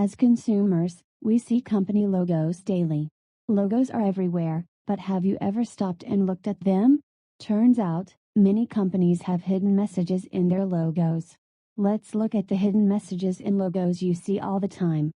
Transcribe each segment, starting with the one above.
As consumers, we see company logos daily. Logos are everywhere, but have you ever stopped and looked at them? Turns out, many companies have hidden messages in their logos. Let's look at the hidden messages in logos you see all the time.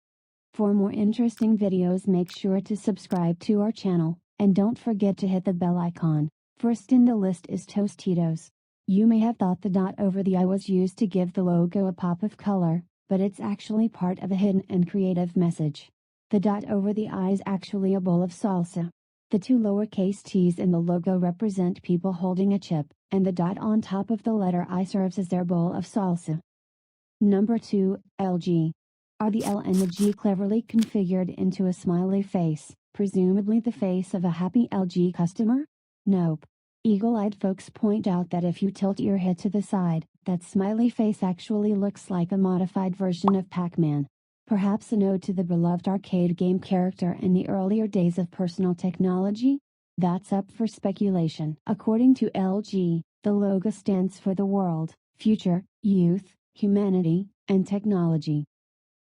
For more interesting videos, make sure to subscribe to our channel, and don't forget to hit the bell icon. First in the list is Tostitos. You may have thought the dot over the I was used to give the logo a pop of color, but it's actually part of a hidden and creative message. The dot over the I is actually a bowl of salsa. The two lowercase t's in the logo represent people holding a chip, and the dot on top of the letter I serves as their bowl of salsa. Number 2, LG. Are the L and the G cleverly configured into a smiley face, presumably the face of a happy LG customer? Nope. Eagle-eyed folks point out that if you tilt your head to the side, that smiley face actually looks like a modified version of Pac-Man. Perhaps a nod to the beloved arcade game character in the earlier days of personal technology? That's up for speculation. According to LG, the logo stands for the world, future, youth, humanity, and technology.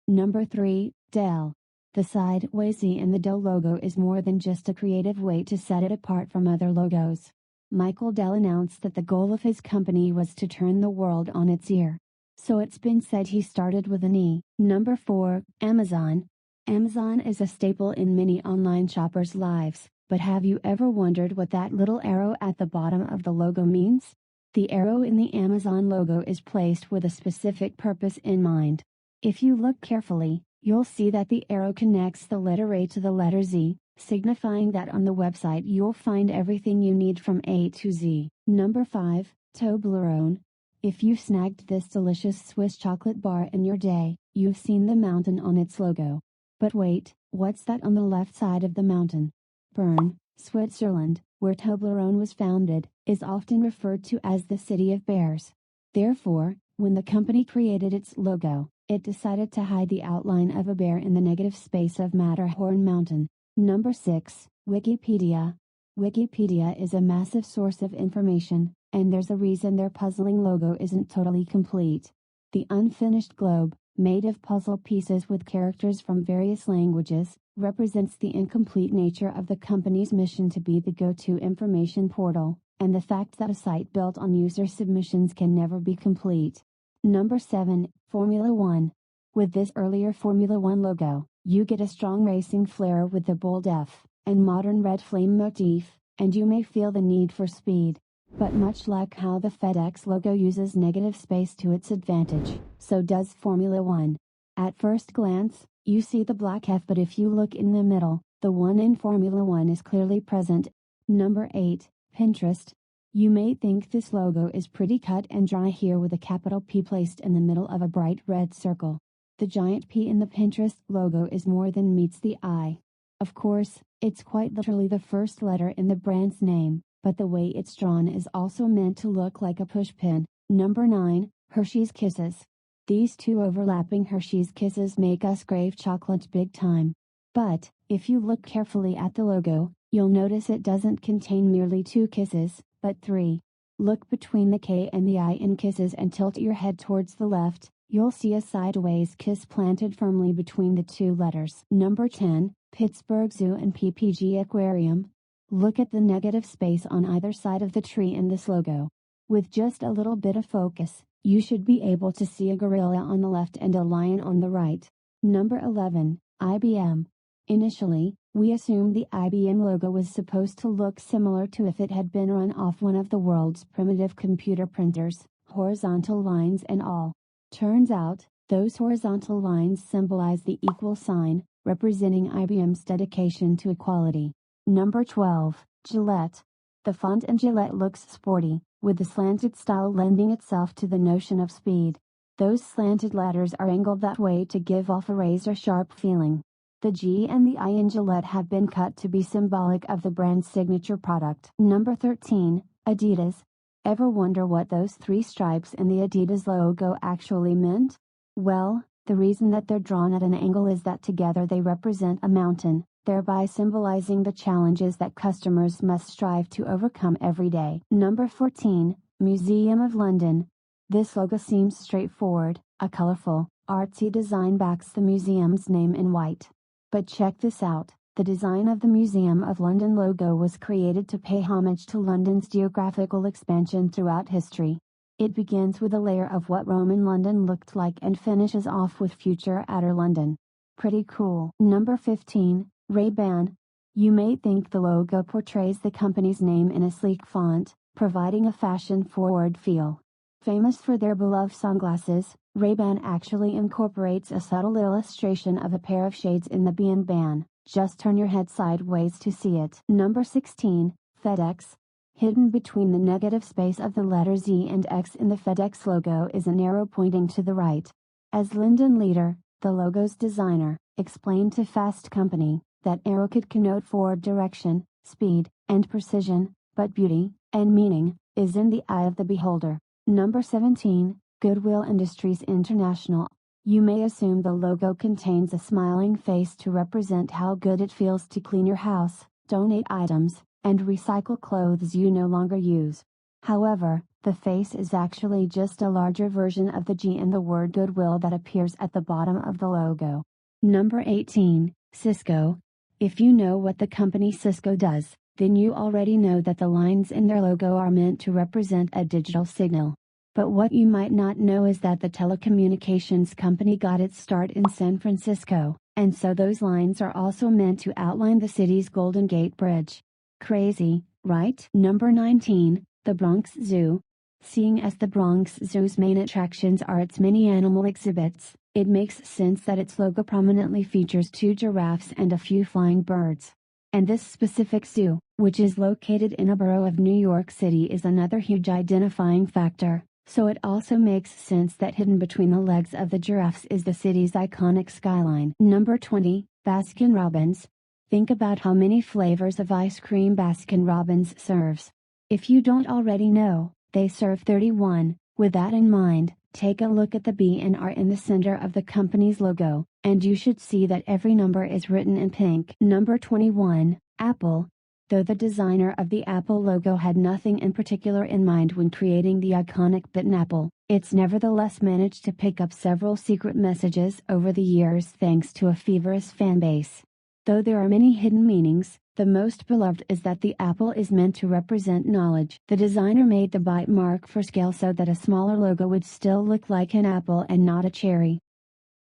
Number 3, Dell. The sideways E in the Dell logo is more than just a creative way to set it apart from other logos. Michael Dell announced that the goal of his company was to turn the world on its ear. So it's been said he started with an E. Number 4, Amazon. Amazon is a staple in many online shoppers' lives, but have you ever wondered what that little arrow at the bottom of the logo means? The arrow in the Amazon logo is placed with a specific purpose in mind. If you look carefully, you'll see that the arrow connects the letter A to the letter Z, signifying that on the website you'll find everything you need from A to Z. Number 5, Toblerone. If you've snagged this delicious Swiss chocolate bar in your day, you've seen the mountain on its logo. But wait, what's that on the left side of the mountain? Bern, Switzerland, where Toblerone was founded, is often referred to as the City of Bears. Therefore, when the company created its logo, it decided to hide the outline of a bear in the negative space of Matterhorn Mountain. Number 6, Wikipedia. Wikipedia is a massive source of information, and there's a reason their puzzling logo isn't totally complete. The unfinished globe, made of puzzle pieces with characters from various languages, represents the incomplete nature of the company's mission to be the go-to information portal, and the fact that a site built on user submissions can never be complete. Number 7, Formula 1. With this earlier Formula 1 logo, you get a strong racing flair with the bold F and modern red flame motif, and you may feel the need for speed. But much like how the Fedex logo uses negative space to its advantage, so does Formula 1. At first glance, you see the black F, but if you look in the middle, the one in Formula 1 is clearly present. Number 8, Pinterest. You may think this logo is pretty cut and dry here with a capital P placed in the middle of a bright red circle. The giant P in the Pinterest logo is more than meets the eye. Of course, it's quite literally the first letter in the brand's name, but the way it's drawn is also meant to look like a pushpin. Number 9, Hershey's Kisses. These two overlapping Hershey's Kisses make us crave chocolate big time. But, if you look carefully at the logo, you'll notice it doesn't contain merely 2 kisses, but 3. Look between the K and the I in kisses and tilt your head towards the left, you'll see a sideways kiss planted firmly between the 2 letters. Number 10, Pittsburgh Zoo and PPG Aquarium. Look at the negative space on either side of the tree in this logo. With just a little bit of focus, you should be able to see a gorilla on the left and a lion on the right. Number 11, IBM. Initially, we assumed the IBM logo was supposed to look similar to if it had been run off one of the world's primitive computer printers, horizontal lines and all. Turns out, those horizontal lines symbolize the equal sign, representing IBM's dedication to equality. Number 12, Gillette. The font in Gillette looks sporty, with the slanted style lending itself to the notion of speed. Those slanted letters are angled that way to give off a razor-sharp feeling. The G and the I in Gillette have been cut to be symbolic of the brand's signature product. Number 13, Adidas. Ever wonder what those 3 stripes in the Adidas logo actually meant? Well, the reason that they're drawn at an angle is that together they represent a mountain, thereby symbolizing the challenges that customers must strive to overcome every day. Number 14, Museum of London. This logo seems straightforward, a colorful, Artsy design backs the museum's name in white. But check this out, the design of the Museum of London logo was created to pay homage to London's geographical expansion throughout history. It begins with a layer of what Roman London looked like and finishes off with future outer London. Pretty cool. Number 15, Ray-Ban. You may think the logo portrays the company's name in a sleek font, providing a fashion-forward feel. Famous for their beloved sunglasses, Ray-Ban actually incorporates a subtle illustration of a pair of shades in the B&Ban. Just turn your head sideways to see it. Number 16, Fedex. Hidden between the negative space of the letter Z and X in the Fedex logo is an arrow pointing to the right. As Linden Leader, the logo's designer, explained to Fast Company, that arrow could connote forward direction, speed, and precision, but beauty, and meaning, is in the eye of the beholder. Number 17, Goodwill Industries International. You may assume the logo contains a smiling face to represent how good it feels to clean your house, donate items, and recycle clothes you no longer use. However, the face is actually just a larger version of the G in the word Goodwill that appears at the bottom of the logo. Number 18, Cisco. If you know what the company Cisco does, then you already know that the lines in their logo are meant to represent a digital signal. But what you might not know is that the telecommunications company got its start in San Francisco, and so those lines are also meant to outline the city's Golden Gate Bridge. Crazy, right? Number 19, the Bronx Zoo. Seeing as the Bronx Zoo's main attractions are its many animal exhibits, it makes sense that its logo prominently features 2 giraffes and a few flying birds. And this specific zoo, which is located in a borough of New York City, is another huge identifying factor. So it also makes sense that hidden between the legs of the giraffes is the city's iconic skyline. Number 20, Baskin Robbins. Think about how many flavors of ice cream Baskin Robbins serves. If you don't already know, they serve 31. With that in mind, take a look at the B and R in the center of the company's logo, and you should see that every number is written in pink. Number 21, Apple. Though the designer of the Apple logo had nothing in particular in mind when creating the iconic bitten apple, it's nevertheless managed to pick up several secret messages over the years thanks to a feverish fanbase. Though there are many hidden meanings, the most beloved is that the apple is meant to represent knowledge. The designer made the bite mark for scale so that a smaller logo would still look like an apple and not a cherry.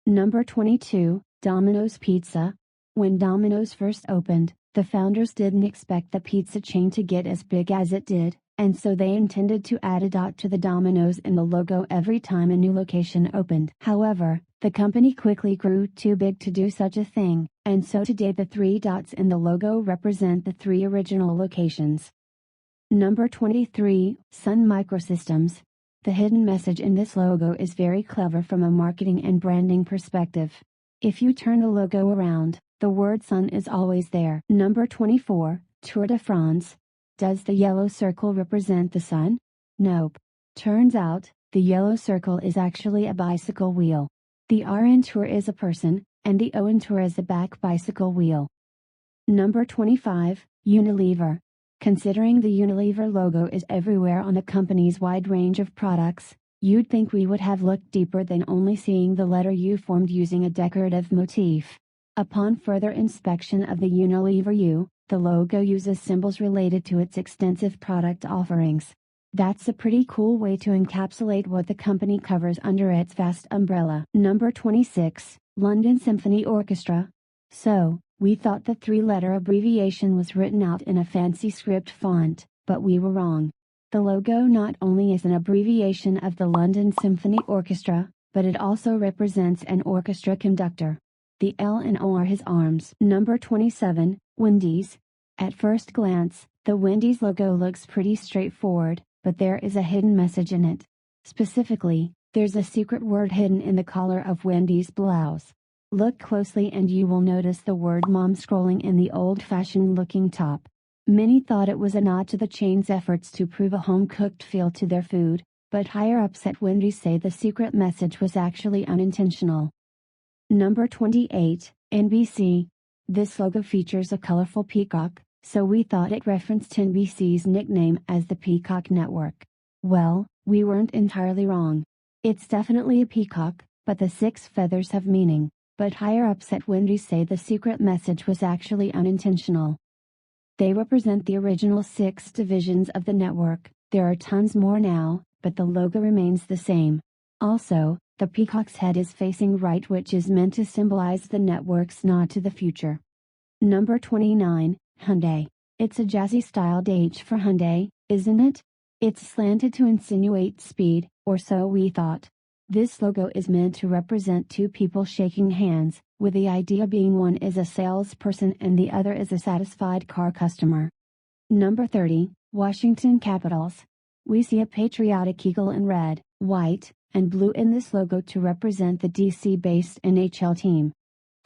Number 22, Domino's Pizza. When Domino's first opened, the founders didn't expect the pizza chain to get as big as it did, and so they intended to add a dot to the Domino's in the logo every time a new location opened. However, the company quickly grew too big to do such a thing, and so today the 3 dots in the logo represent the 3 original locations. Number 23, Sun Microsystems. The hidden message in this logo is very clever from a marketing and branding perspective. If you turn the logo around, the word Sun is always there. Number 24, Tour de France. Does the yellow circle represent the sun? Nope. Turns out, the yellow circle is actually a bicycle wheel. The R in Tour is a person, and the O in Tour is a back bicycle wheel. Number 25, Unilever. Considering the Unilever logo is everywhere on the company's wide range of products, you'd think we would have looked deeper than only seeing the letter U formed using a decorative motif. Upon further inspection of the Unilever U, the logo uses symbols related to its extensive product offerings. That's a pretty cool way to encapsulate what the company covers under its vast umbrella. Number 26, London Symphony Orchestra. So, we thought the 3-letter abbreviation was written out in a fancy script font, but we were wrong. The logo not only is an abbreviation of the London Symphony Orchestra, but it also represents an orchestra conductor. The L and O are his arms. Number 27, Wendy's. At first glance, the Wendy's logo looks pretty straightforward, but there is a hidden message in it. Specifically, there's a secret word hidden in the collar of Wendy's blouse. Look closely and you will notice the word mom scrolling in the old-fashioned looking top. Many thought it was a nod to the chain's efforts to prove a home-cooked feel to their food, but higher-ups at Wendy's say the secret message was actually unintentional. Number 28, NBC. This logo features a colorful peacock, so we thought it referenced NBC's nickname as the Peacock Network. Well, we weren't entirely wrong. It's definitely a peacock, but the 6 feathers have meaning. But higher-ups at Wendy's say the secret message was actually unintentional. They represent the original 6 divisions of the network. There are tons more now, but the logo remains the same. Also, the peacock's head is facing right, which is meant to symbolize the network's nod to the future. Number 29, Hyundai. It's a jazzy-styled H for Hyundai, isn't it? It's slanted to insinuate speed, or so we thought. This logo is meant to represent 2 people shaking hands, with the idea being one is a salesperson and the other is a satisfied car customer. Number 30, Washington Capitals. We see a patriotic eagle in red, white, and blue in this logo to represent the DC-based NHL team.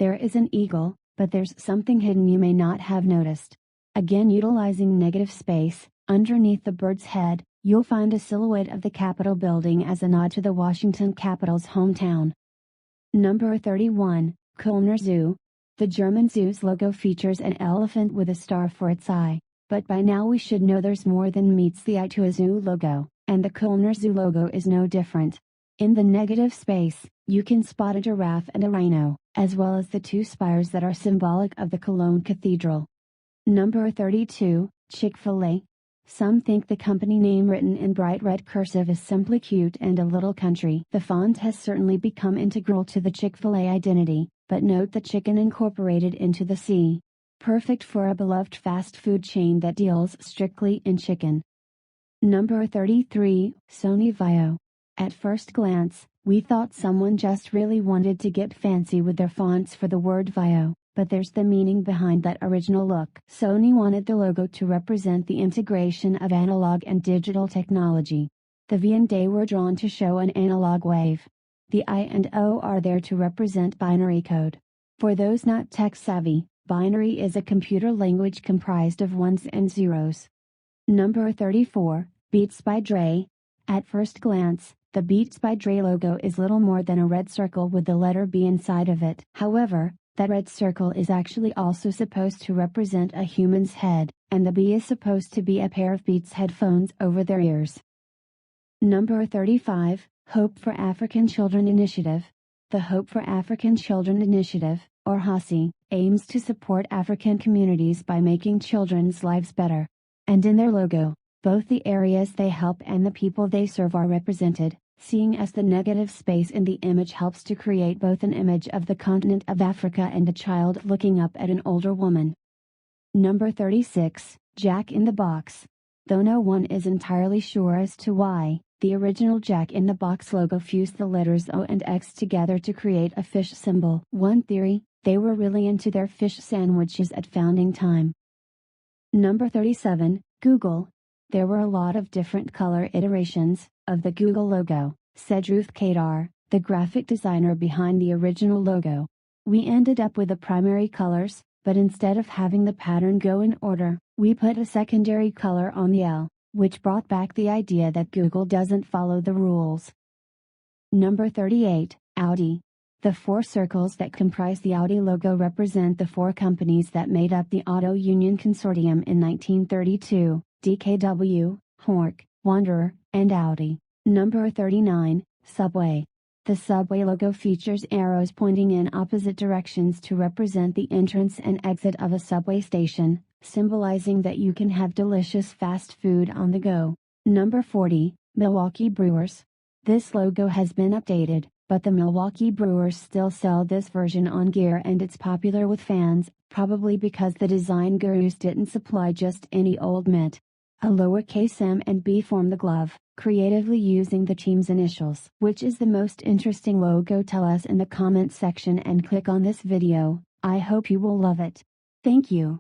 There is an eagle, but there's something hidden you may not have noticed. Again, utilizing negative space, underneath the bird's head, you'll find a silhouette of the Capitol building as a nod to the Washington Capitals' hometown. Number 31, Kulner Zoo. The German zoo's logo features an elephant with a star for its eye, but by now we should know there's more than meets the eye to a zoo logo, and the Kulner Zoo logo is no different. In the negative space, you can spot a giraffe and a rhino, as well as the 2 spires that are symbolic of the Cologne Cathedral. Number 32, Chick-Fil-A. Some think the company name written in bright red cursive is simply cute and a little country. The font has certainly become integral to the Chick-Fil-A identity, but note the chicken incorporated into the C. Perfect for a beloved fast food chain that deals strictly in chicken. Number 33, Sony Vaio. At first glance, we thought someone just really wanted to get fancy with their fonts for the word Vaio, but there's the meaning behind that original look. Sony wanted the logo to represent the integration of analog and digital technology. The V and A were drawn to show an analog wave. The I and O are there to represent binary code. For those not tech savvy, binary is a computer language comprised of ones and zeros. Number 34, Beats by Dre. At first glance, the Beats by Dre logo is little more than a red circle with the letter B inside of it. However, that red circle is actually also supposed to represent a human's head, and the B is supposed to be a pair of Beats headphones over their ears. Number 35, Hope for African Children Initiative. The Hope for African Children Initiative, or HACI, aims to support African communities by making children's lives better. And in their logo, both the areas they help and the people they serve are represented, seeing as the negative space in the image helps to create both an image of the continent of Africa and a child looking up at an older woman. Number 36, Jack in the Box. Though no one is entirely sure as to why, the original Jack in the Box logo fused the letters O and X together to create a fish symbol. One theory, they were really into their fish sandwiches at founding time. Number 37, Google. There were a lot of different color iterations of the Google logo, said Ruth Kadar, the graphic designer behind the original logo. We ended up with the primary colors, but instead of having the pattern go in order, we put a secondary color on the L, which brought back the idea that Google doesn't follow the rules. Number 38, Audi. The 4 circles that comprise the Audi logo represent the 4 companies that made up the Auto Union Consortium in 1932. DKW, Hork, Wanderer, and Audi. Number 39, Subway. The Subway logo features arrows pointing in opposite directions to represent the entrance and exit of a subway station, symbolizing that you can have delicious fast food on the go. Number 40, Milwaukee Brewers. This logo has been updated, but the Milwaukee Brewers still sell this version on gear and it's popular with fans, probably because the design gurus didn't supply just any old mitt. A lowercase m and b form the glove, creatively using the team's initials. Which is the most interesting logo? Tell us in the comments section and click on this video. I hope you will love it. Thank you.